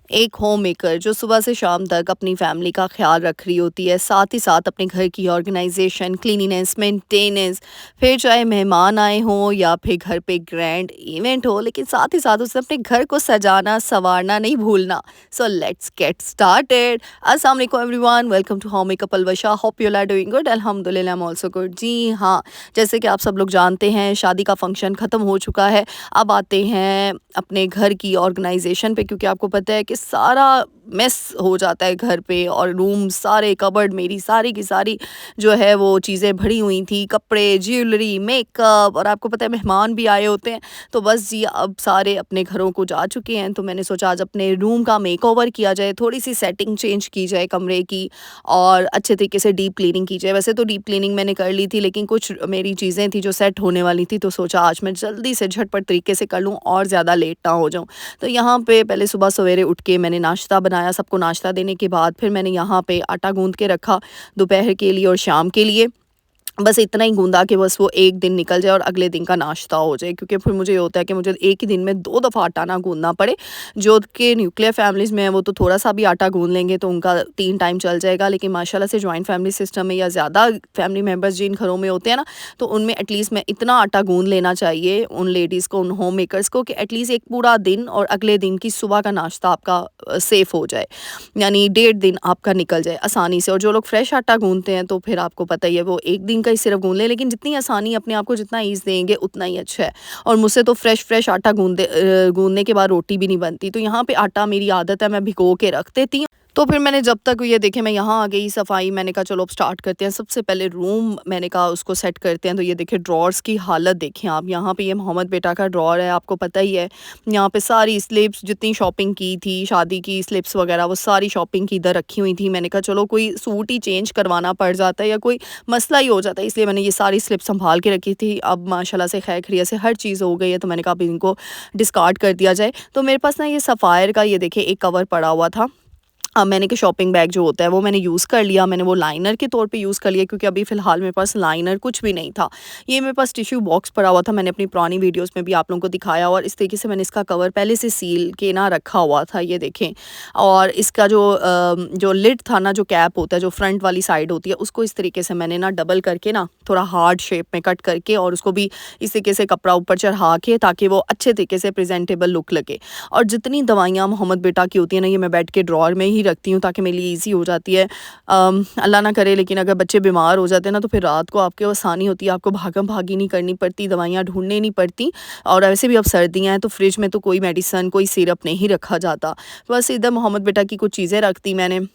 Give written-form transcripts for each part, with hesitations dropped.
एक home maker जो सुबह से शाम तक अपनी फैमिली का ख्याल रख रही होती है, साथ ही साथ अपने घर की ऑर्गेनाइजेशन, क्लीनिनेस, मेंटेनेंस, फिर चाहे मेहमान आए हों या फिर घर पे ग्रैंड इवेंट हो, लेकिन साथ ही साथ उसे अपने घर को सजाना संवारना नहीं भूलना। So let's get started. अस्सलाम वालेकुम everyone, welcome to home makeup Alvasha. Hope you are doing good. अल्हम्दुलिल्लाह आई एम आल्सो गुड। जी हाँ, जैसे कि आप सब लोग जानते हैं, शादी का फंक्शन ख़त्म हो चुका है। अब आते हैं अपने घर की ऑर्गेनाइजेशन पे, क्योंकि आपको पता है कि सारा मेस हो जाता है घर पे, और रूम सारे कबर्ड मेरी सारी की सारी जो है वो चीज़ें भरी हुई थी, कपड़े, ज्वेलरी, मेकअप, और आपको पता है मेहमान भी आए होते हैं। तो बस जी, अब सारे अपने घरों को जा चुके हैं, तो मैंने सोचा आज अपने रूम का मेकओवर किया जाए, थोड़ी सी सेटिंग चेंज की जाए कमरे की, और अच्छे तरीके से डीप क्लीनिंग की जाए। वैसे तो डीप क्लीनिंग मैंने कर ली थी, लेकिन कुछ मेरी चीज़ें थी जो सेट होने वाली थी, तो सोचा आज मैं जल्दी से झटपट तरीके से कर लूँ और ज़्यादा लेट ना हो जाऊँ। तो यहाँ पे पहले सुबह सवेरे उठ के मैंने नाश्ता बनाया, सबको नाश्ता देने के बाद फिर मैंने यहाँ पे आटा गूँध के रखा दोपहर के लिए और शाम के लिए। बस इतना ही गूँधा कि बस वो एक दिन निकल जाए और अगले दिन का नाश्ता हो जाए, क्योंकि फिर मुझे ये होता है कि मुझे एक ही दिन में 2 दफ़ा आटा ना गूँधना पड़े। जो कि न्यूक्लियर फैमिलीज़ में है वो तो थोड़ा-सा भी आटा गूँध लेंगे तो उनका 3 टाइम चल जाएगा, लेकिन माशाल्लाह से जॉइंट फैमिली सिस्टम में या ज़्यादा फैमिली मेंबर्स जिन घरों में होते हैं ना, तो उनमें एटलीस्ट मैं इतना आटा गूँध लेना चाहिए उन लेडीज़ को, उन होम मेकर्स को, कि एटलीस्ट एक पूरा दिन और अगले दिन की सुबह का नाश्ता आपका सेफ़ हो जाए। यानी डेढ़ दिन आपका निकल जाए आसानी से। और जो लोग फ्रेश आटा गूँधते हैं तो फिर आपको पता ही है वो एक दिन का ही सिर्फ गूँध लें, लेकिन जितनी आसानी अपने आप को जितना ईज़ देंगे उतना ही अच्छा है। और मुझसे तो फ्रेश आटा गूँधने के बाद रोटी भी नहीं बनती, तो यहाँ पे आटा मेरी आदत है मैं भिगो के रख देती हूँ। तो फिर मैंने जब तक ये देखें मैं यहाँ आ गई सफाई, मैंने कहा चलो अब स्टार्ट करते हैं। सबसे पहले रूम मैंने कहा उसको सेट करते हैं। तो ये देखिए ड्रॉर्स की हालत देखें आप, यहाँ पे ये मोहम्मद बेटा का ड्रॉर है, आपको पता ही है। यहाँ पे सारी स्लिप्स जितनी शॉपिंग की थी, शादी की स्लिप्स वगैरह, वो सारी शॉपिंग की इधर रखी हुई थी। मैंने कहा चलो कोई सूट ही चेंज करवाना पड़ जाता है या कोई मसला ही हो जाता है, इसलिए मैंने ये सारी स्लिप संभाल के रखी थी। अब माशाल्लाह से खैर खैरियत से हर चीज़ हो गई है, तो मैंने कहा अब इनको डिस्कार्ड कर दिया जाए। तो मेरे पास ना ये सफ़ायर का ये देखिए एक कवर पड़ा हुआ था। मैंने कि शॉपिंग बैग जो होता है वो मैंने यूज़ कर लिया, मैंने वो लाइनर के तौर पे यूज़ कर लिया, क्योंकि अभी फ़िलहाल मेरे पास लाइनर कुछ भी नहीं था। ये मेरे पास टिश्यू बॉक्स पड़ा हुआ था, मैंने अपनी पुरानी वीडियोज़ में भी आप लोगों को दिखाया, और इस तरीके से मैंने इसका कवर पहले से सील के ना रखा हुआ था, ये देखें। और इसका जो लिड था ना, जो कैप होता है, जो फ्रंट वाली साइड होती है, उसको इस तरीके से मैंने ना डबल करके ना थोड़ा हार्ड शेप में कट करके, और उसको भी इस तरीके से कपड़ा ऊपर चढ़ा के, ताकि वो अच्छे तरीके से प्रेजेंटेबल लुक लगे। और जितनी दवाइयाँ मोहम्मद बेटा की होती हैं ना, ये मैं बेड के ड्रॉर में ही रखती हूँ, ताकि मेरे लिए ईज़ी हो जाती है। अल्लाह ना करे लेकिन अगर बच्चे बीमार हो जाते हैं ना, तो फिर रात को आपके आसानी होती है, आपको भागम-भागी नहीं करनी पड़ती, दवाइयाँ ढूँढनी नहीं पड़ती। और वैसे भी अब सर्दियाँ हैं, तो फ्रिज में तो कोई मेडिसिन, कोई सिरप नहीं रखा जाता। बस इधर मोहम्मद बेटा की कुछ चीज़ें रख दी मैंने,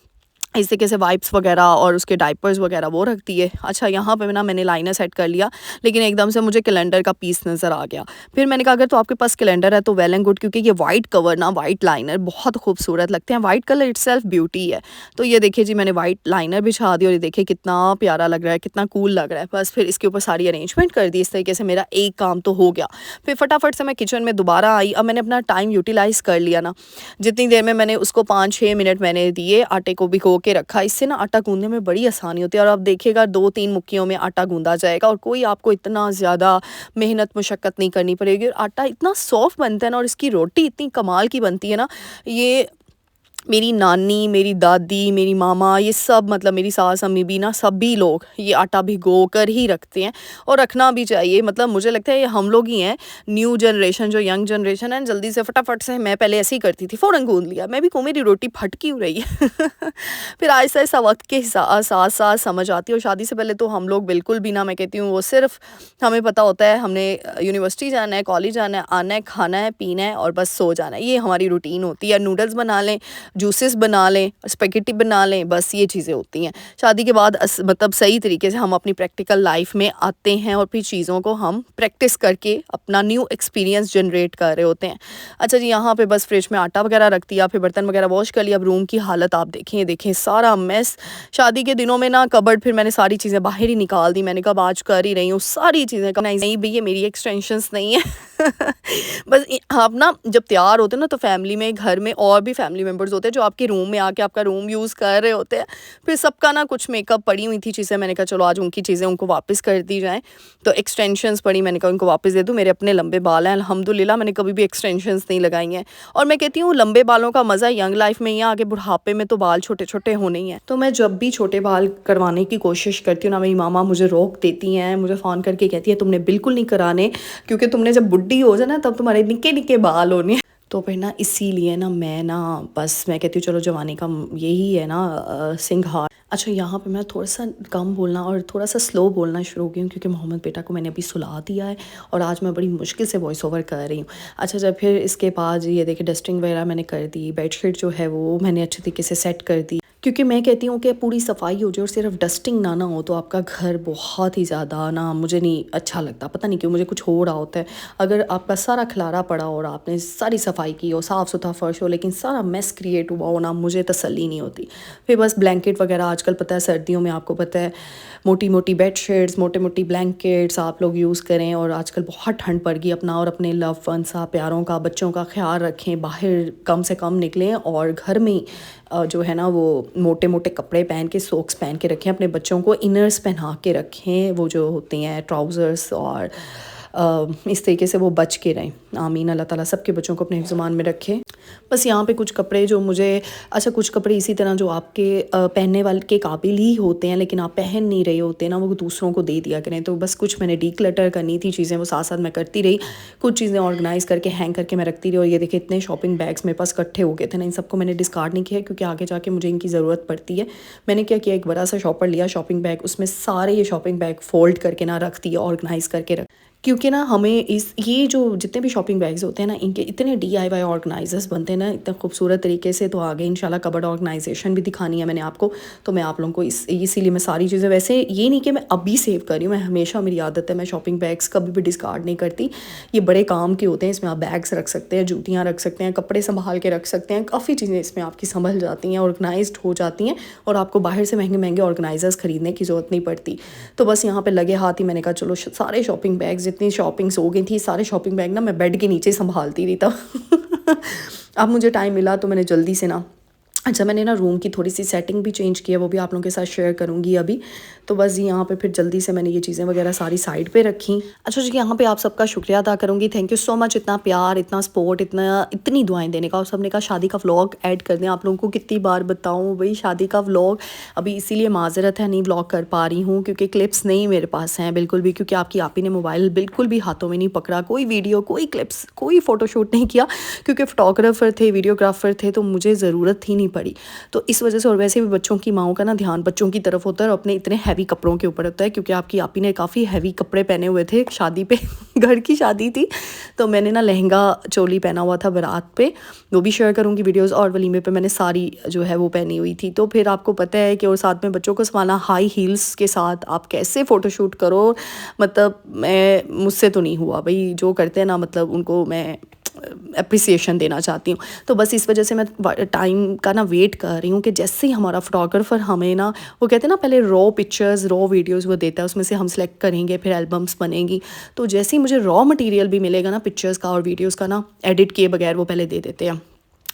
इस तरीके से वाइप्स वगैरह और उसके डायपर्स वगैरह वो रख दिए। अच्छा, यहाँ पे ना मैंने लाइनर सेट कर लिया, लेकिन एकदम से मुझे कैलेंडर का पीस नज़र आ गया। फिर मैंने कहा अगर तो आपके पास कैलेंडर है तो वेल एंड गुड, क्योंकि ये वाइट कवर ना, वाइट लाइनर बहुत खूबसूरत लगते हैं। वाइट कलर इटसेल्फ ब्यूटी है। तो ये देखिए जी, मैंने वाइट लाइनर बिछा दी, और ये देखिए कितना प्यारा लग रहा है, कितना कूल लग रहा है। बस फिर इसके ऊपर सारी अरेंजमेंट कर दी। इस तरीके से मेरा एक काम तो हो गया। फिर फटाफट से मैं किचन में दोबारा आई। अब मैंने अपना टाइम यूटिलाइज़ कर लिया ना, जितनी देर में मैंने उसको 5-6 मिनट मैंने दिए, आटे को भिगो के रखा। इससे ना आटा गूँधने में बड़ी आसानी होती है, और आप देखिएगा 2-3 मुक्कियों में आटा गूँधा जाएगा, और कोई आपको इतना ज़्यादा मेहनत मुशक्क़त नहीं करनी पड़ेगी, और आटा इतना सॉफ्ट बनता है ना, और इसकी रोटी इतनी कमाल की बनती है ना। ये मेरी नानी, मेरी दादी, मेरी मामा, ये सब, मतलब मेरी सास अम्मी भी ना, सभी लोग ये आटा भिगो कर ही रखते हैं, और रखना भी चाहिए। मतलब मुझे लगता है ये हम लोग ही हैं, न्यू जनरेशन, जो यंग जनरेशन है, जल्दी से फटाफट से, मैं पहले ऐसे ही करती थी, फ़ौरन गूँध लिया, मैं भी कहूँ मेरी रोटी फट क्यों रही है। फिर आहिस्ता-आहिस्ता वक़्त के साथ-साथ समझ आती है। और शादी से पहले तो हम लोग बिल्कुल भी ना, मैं कहती हूँ, वो सिर्फ़ हमें पता होता है हमने यूनिवर्सिटी जाना है, कॉलेज जाना है, आना है, खाना है, पीना है और बस सो जाना है। ये हमारी रूटीन होती है। नूडल्स बना लें, जूसेस बना लें, स्पेगेटी बना लें, बस ये चीज़ें होती हैं। शादी के बाद मतलब सही तरीके से हम अपनी प्रैक्टिकल लाइफ में आते हैं, और फिर चीज़ों को हम प्रैक्टिस करके अपना न्यू एक्सपीरियंस जनरेट कर रहे होते हैं। अच्छा जी, यहाँ पे बस फ्रिज में आटा वगैरह रख दिया, फिर बर्तन वगैरह वॉश कर लिया। अब रूम की हालत आप देखें, देखें सारा मेस। शादी के दिनों में ना कबर्ड, फिर मैंने सारी चीज़ें बाहर ही निकाल दी। मैंने कहा आज कर ही रही हूँ सारी चीज़ें, नहीं भैया मेरी एक्सटेंशंस नहीं है। बस आप ना जब तैयार होते हैं ना, तो फैमिली में, घर में और भी फैमिली मेम्बर्स होते होते हैं जो आपके रूम में आके आपका रूम यूज़ कर रहे होते हैं। फिर सबका ना कुछ मेकअप पड़ी हुई थी चीज़ें, मैंने कहा चलो आज उनकी चीज़ें उनको वापस कर दी जाएँ। तो एक्सटेंशंस पड़ी, मैंने कहा उनको वापस दे दूँ, मेरे अपने लंबे बाल हैं अल्हम्दुलिल्लाह, मैंने कभी भी एक्सटेंशंस नहीं लगाई हैं। और मैं कहती हूँ लंबे बालों का मज़ा यंग लाइफ में ही है, आगे बुढ़ापे में तो बाल छोटे-छोटे होने ही हैं। तो मैं जब भी छोटे बाल करवाने की कोशिश करती हूँ ना, मेरी मामा मुझे रोक देती हैं, मुझे फ़ोन करके कहती है तुमने बिल्कुल नहीं कराने, क्योंकि तुमने जब बुड्ढी हो जाए ना तब तुम्हारे निक्के-निक्के बाल होने। तो फिर ना इसीलिए ना मैं ना बस मैं कहती हूँ चलो जवानी का यही है ना सिंगार। अच्छा, यहाँ पे मैं थोड़ा-सा कम बोलना और थोड़ा-सा स्लो बोलना शुरू हो गई हूँ, क्योंकि मोहम्मद बेटा को मैंने अभी सुला दिया है और आज मैं बड़ी मुश्किल से वॉइस ओवर कर रही हूँ। अच्छा, जब फिर इसके बाद ये देखिए डस्टिंग वगैरह मैंने कर दी, बेडशीट जो है वो मैंने अच्छे तरीके से सेट कर दी, क्योंकि मैं कहती हूँ कि पूरी सफाई हो जाए और सिर्फ डस्टिंग ना हो तो आपका घर बहुत ही ज़्यादा ना मुझे नहीं अच्छा लगता। पता नहीं क्यों मुझे कुछ हो रहा होता है। अगर आपका सारा खलारा पड़ा हो और आपने सारी सफाई की हो, साफ़ सुथरा फर्श हो, लेकिन सारा मेस क्रिएट हुआ हो ना, मुझे तसल्ली नहीं होती। फिर बस ब्लैंकेट वगैरह आजकल पता है सर्दियों में आपको पता है मोटी मोटी बेडशीट्स, मोटे मोटी ब्लैंकेट्स आप लोग यूज़ करें। और आजकल बहुत ठंड पड़ गई, अपना और अपने लव वंस का, प्यारों का, बच्चों का ख्याल रखें, बाहर कम से कम निकलें और घर में जो है ना वो मोटे मोटे कपड़े पहन के, सोक्स पहन के रखें, अपने बच्चों को इनर्स पहना के रखें, वो जो होती हैं ट्राउज़र्स, और इस तरीके से वो बच के रहें। आमीन, अल्लाह ताला सबके बच्चों को अपने हिफ्ज़-ए-मान में रखे। बस यहाँ पे कुछ कपड़े जो मुझे, अच्छा कुछ कपड़े इसी तरह जो आपके पहनने वाले के काबिल ही होते हैं लेकिन आप पहन नहीं रहे होते ना, वो दूसरों को दे दिया करें। तो बस कुछ मैंने डीक्लटर करनी थी चीज़ें, वो साथ साथ मैं करती रही। कुछ चीज़ें ऑर्गेनाइज़ करके हैंग करके मैं रखती रही। और ये देखिए इतने शॉपिंग बैग्स मेरे पास इकट्ठे हो गए थे ना, इन सबको मैंने डिस्कार्ड नहीं किया क्योंकि आगे जाके मुझे इनकी ज़रूरत पड़ती है। मैंने क्या किया, एक बड़ा सा शॉपर लिया शॉपिंग बैग, उसमें सारे ये शॉपिंग बैग फ़ोल्ड करके ना रख दिया, ऑर्गेनाइज़ करके रख, क्योंकि ना हमें इस ये जो जितने भी शॉपिंग बैग्स होते हैं ना, इनके इतने DIY ऑर्गेनाइजर्स बनते हैं ना इतने खूबसूरत तरीके से। तो आगे इंशाल्लाह कबर्ड ऑर्गेनाइजेशन भी दिखानी है मैंने आपको, तो मैं आप लोगों को इसीलिए मैं सारी चीज़ें, वैसे ये नहीं कि मैं अभी सेव कर रही हूँ, मैं हमेशा, मेरी आदत है, मैं शॉपिंग बैग्स कभी भी डिस्कार्ड नहीं करती। ये बड़े काम के होते हैं, इसमें आप बैग्स रख सकते हैं, जूतियाँ रख सकते हैं, कपड़े संभाल के रख सकते हैं, काफ़ी चीज़ें इसमें आपकी संभल जाती हैं, ऑर्गेनाइज्ड हो जाती हैं और आपको बाहर से महंगे महंगे ऑर्गेनाइजर्स ख़रीदने की ज़रूरत नहीं पड़ती। तो बस यहाँ पर लगे हाथ ही मैंने कहा चलो सारे शॉपिंग बैग्स, जितनी शॉपिंग्स हो गई थी, सारे शॉपिंग बैग ना मैं बेड के नीचे संभालती रही तब अब मुझे टाइम मिला तो मैंने जल्दी से ना, अच्छा मैंने ना रूम की थोड़ी सी सेटिंग भी चेंज की है, वो भी आप लोगों के साथ शेयर करूँगी अभी। तो बस यहाँ पे फिर जल्दी से मैंने ये चीज़ें वगैरह सारी साइड पे रखी। अच्छा जी, यहाँ पे आप सबका शुक्रिया अदा करूँगी, थैंक यू सो मच, इतना प्यार, इतना सपोर्ट, इतनी दुआएं देने का। और सबने कहा शादी का व्लॉग ऐड कर दें, आप लोगों को कितनी बार बताऊँ भाई, शादी का व्लॉग अभी इसीलिए माजरत है नहीं व्लॉग कर पा रही हूँ, क्योंकि क्लिप्स नहीं मेरे पास हैं बिल्कुल भी, क्योंकि आपकी आपी ने मोबाइल बिल्कुल भी हाथों में नहीं पकड़ा, कोई वीडियो, कोई क्लिप्स, कोई फ़ोटोशूट नहीं किया, क्योंकि फ़ोटोग्राफ़र थे, वीडियोग्राफ़र थे, तो मुझे ज़रूरत ही नहीं पड़ी। तो इस वजह से, और वैसे भी बच्चों की माओं का ना ध्यान बच्चों की तरफ होता है और अपने इतने हैवी कपड़ों के ऊपर होता है, क्योंकि आपकी आपी ने काफ़ी हैवी कपड़े पहने हुए थे शादी पे घर की शादी थी, तो मैंने ना लहंगा चोली पहना हुआ था बारात पे, वो भी शेयर करूँगी वीडियोज़। और वलीमे पे मैंने साड़ी जो है वो पहनी हुई थी। तो फिर आपको पता है कि और साथ में बच्चों को संभालना, हाई हील्स के साथ आप कैसे फ़ोटोशूट करो, मतलब मुझसे तो नहीं हुआ भाई, जो करते हैं ना मतलब उनको मैं एप्रिसिएशन देना चाहती हूँ। तो बस इस वजह से मैं टाइम का ना वेट कर रही हूँ कि जैसे ही हमारा फोटोग्राफर हमें ना, वो कहते हैं ना पहले रॉ पिक्चर्स, रॉ वीडियोस वो देता है, उसमें से हम सेलेक्ट करेंगे, फिर एल्बम्स बनेंगी। तो जैसे ही मुझे रॉ मटेरियल भी मिलेगा ना पिक्चर्स का और वीडियोस का ना, एडिट किए बगैर वो पहले दे देते हैं,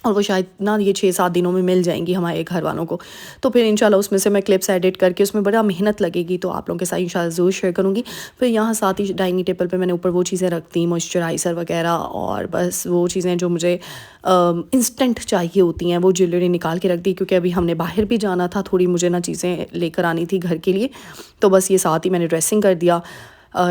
और वो शायद ना ये 6-7 दिनों में मिल जाएंगी हमारे घर वालों को। तो फिर इंशाल्लाह उसमें से मैं क्लिप्स एडिट करके, उसमें बड़ा मेहनत लगेगी, तो आप लोगों के साथ इंशाल्लाह ज़रूर शेयर करूँगी। फिर यहाँ साथ ही डाइनिंग टेबल पे मैंने ऊपर वो चीज़ें रख दी, मॉइस्चराइज़र वगैरह, और बस वो चीज़ें जो मुझे इंस्टेंट चाहिए होती हैं वो ज्वेलरी निकाल के रख दी, क्योंकि अभी हमने बाहर भी जाना था, थोड़ी मुझे ना चीज़ें लेकर आनी थी घर के लिए। तो बस ये साथ ही मैंने ड्रेसिंग कर दिया,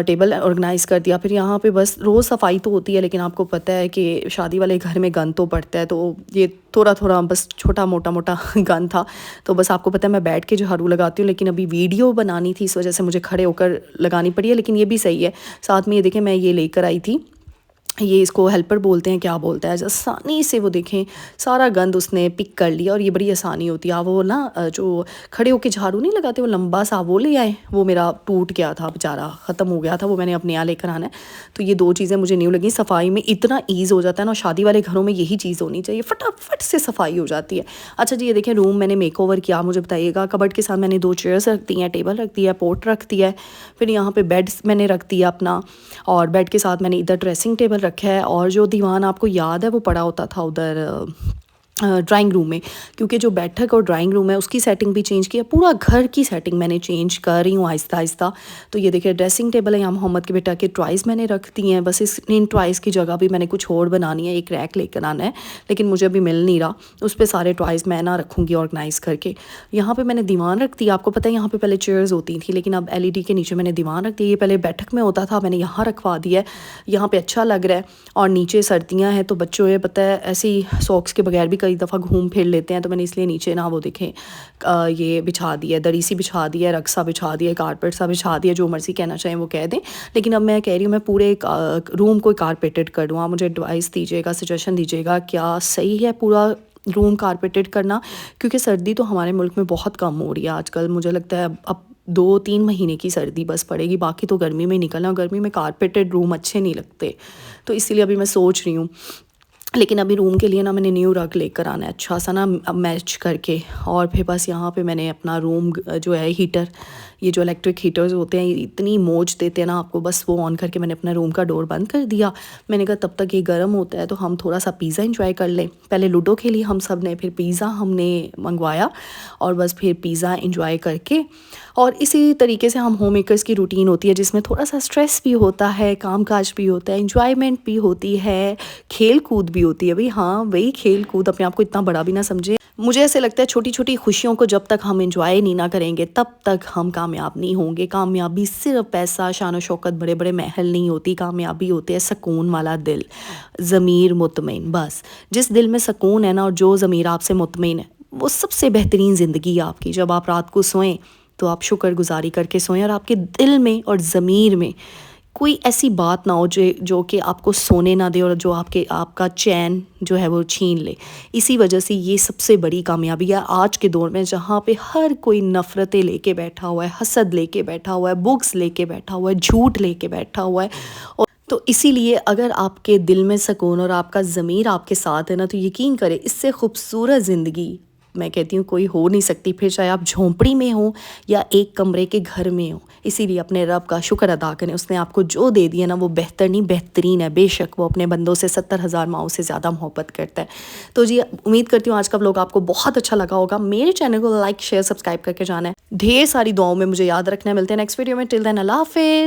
टेबल ऑर्गेनाइज़ कर दिया। फिर यहाँ पे बस रोज़ सफाई तो होती है, लेकिन आपको पता है कि शादी वाले घर में गंद तो पड़ता है, तो ये थोड़ा थोड़ा बस छोटा मोटा मोटा गंद था। तो बस आपको पता है मैं बैठ के झाड़ू लगाती हूँ, लेकिन अभी वीडियो बनानी थी, इस वजह से मुझे खड़े होकर लगानी पड़ी है, लेकिन ये भी सही है। साथ में ये देखें मैं ये लेकर आई थी, ये इसको हेल्पर बोलते हैं, क्या बोलता है, आसानी से वो देखें सारा गंद उसने पिक कर लिया, और ये बड़ी आसानी होती है। वो ना जो खड़े होके झाड़ू नहीं लगाते, वो लंबा सा वो ले आए, वो मेरा टूट गया था बेचारा, ख़त्म हो गया था, वो मैंने अपने यहाँ लेकर आना है। तो ये 2 चीज़ें मुझे न्यू लगी, सफाई में इतना ईज़ हो जाता है ना, शादी वाले घरों में यही चीज़ होनी चाहिए, फटाफट से सफाई हो जाती है। अच्छा जी, ये देखें रूम मैंने मेक ओवर किया, मुझे बताइएगा। कबर्ड के साथ मैंने 2 चेयर्स रख दी हैं, टेबल रख दिया है, पोट रख दिया है, फिर यहाँ पर बेड मैंने रख दिया अपना, और बेड के साथ मैंने इधर ड्रेसिंग टेबल रखा है, और जो दीवान आपको याद है वो पड़ा होता था उधर ड्राइंग रूम में, क्योंकि जो बैठक और ड्राइंग रूम है उसकी सेटिंग भी चेंज किया, पूरा घर की सेटिंग मैंने चेंज कर रही हूँ आहिस्ता आहिस्ता। तो ये देखिए ड्रेसिंग टेबल है, यहाँ मोहम्मद के बेटा के टॉयज़ मैंने रख दिए हैं, बस इन टॉयज़ की जगह भी मैंने कुछ और बनानी है, एक रैक लेकर आना है, लेकिन मुझे अभी मिल नहीं रहा, उस पर सारे टॉयज़ मैं ना रखूँगी ऑर्गेनाइज़ करके। यहाँ पर मैंने दीवान रख दिया, आपको पता है यहाँ पर पहले चेयर्स होती थी, लेकिन अब LED के नीचे मैंने दीवान रख दिया, ये पहले बैठक में होता था, मैंने यहाँ रखवा दिया है, यहाँ पर अच्छा लग रहा है। और नीचे सर्दियाँ हैं तो बच्चों ये पता है ऐसी सॉक्स के बगैर भी कई दफ़ा घूम फिर लेते हैं, तो मैंने इसलिए नीचे ना वो देखें ये बिछा दिया, दरी सी बिछा दिया, रक्सा बिछा दिया, कारपेट सा बिछा दिया, जो मर्ज़ी कहना चाहें वो कह दें। लेकिन अब मैं कह रही हूँ मैं पूरे रूम को कारपेटेड कर दूँ। आप मुझे एडवाइस दीजिएगा, सजेशन दीजिएगा, क्या सही है पूरा रूम कारपेटेड करना? क्योंकि सर्दी तो हमारे मुल्क में बहुत कम हो रही है आजकल, मुझे लगता है अब 2-3 महीने की सर्दी बस पड़ेगी, बाकी तो गर्मी में निकलना, और गर्मी में कारपेटेड रूम अच्छे नहीं लगते। तो इसीलिए अभी मैं सोच रही हूँ, लेकिन अभी रूम के लिए ना मैंने न्यू रग लेकर आना है अच्छा सा ना मैच करके। और फिर बस यहाँ पे मैंने अपना रूम जो है हीटर, ये जो इलेक्ट्रिक हीटर्स होते हैं ये इतनी मौज देते हैं ना आपको, बस वो ऑन करके मैंने अपना रूम का डोर बंद कर दिया। मैंने कहा तब तक ये गर्म होता है तो हम थोड़ा सा पिज़्ज़ा इंजॉय कर लें। पहले लूडो खेली हम सब ने, फिर पिज़्ज़ा हमने मंगवाया और बस फिर पिज़्ज़ा इंजॉय करके। और इसी तरीके से हम होम मेकर्स की रूटीन होती है जिसमें थोड़ा सा स्ट्रेस भी होता है, काम काज भी होता है, इंजॉयमेंट भी होती है, खेल कूद भी होती है। भाई हाँ, वही खेल कूद, अपने आप को इतना बड़ा भी ना समझे। मुझे ऐसे लगता है छोटी छोटी खुशियों को जब तक हम इंजॉय नहीं ना करेंगे तब तक हम कामयाब नहीं होंगे। कामयाबी सिर्फ पैसा, शान और शौकत, बड़े बड़े महल नहीं होती। कामयाबी होती है सुकून वाला दिल, ज़मीर मुतमईन। बस जिस दिल में सुकून है ना और जो ज़मीर आपसे मुतमईन है, वो सबसे बेहतरीन ज़िंदगी है आपकी। जब आप रात को सोएं तो आप शुक्रगुजारी करके सोएं और आपके दिल में और ज़मीर में कोई ऐसी बात ना हो जो कि आपको सोने ना दे और जो आपका चैन जो है वो छीन ले। इसी वजह से ये सबसे बड़ी कामयाबी है आज के दौर में, जहाँ पे हर कोई नफ़रतें लेके बैठा हुआ है, हसद लेके बैठा हुआ है, बुक्स लेके बैठा हुआ है, झूठ लेके बैठा हुआ है। और तो इसीलिए अगर आपके दिल में सुकून और आपका ज़मीर आपके साथ है ना, तो यकीन करें इससे खूबसूरत ज़िंदगी मैं कहती हूँ कोई हो नहीं सकती। फिर चाहे आप झोंपड़ी में हो या एक कमरे के घर में हो, इसीलिए अपने रब का शुक्र अदा करें। उसने आपको जो दे दिया ना वो बेहतर नहीं बेहतरीन है। बेशक वो अपने बंदों से 70,000 माओं से ज़्यादा मोहब्बत करता है। तो जी उम्मीद करती हूँ आज का व्लॉग आपको बहुत अच्छा लगा होगा। मेरे चैनल को लाइक शेयर सब्सक्राइब करके जाना है। ढेर सारी दुआओं में मुझे याद रखना है। मिलते हैं नेक्स्ट वीडियो में। टिल देन अल्लाह हाफिज़।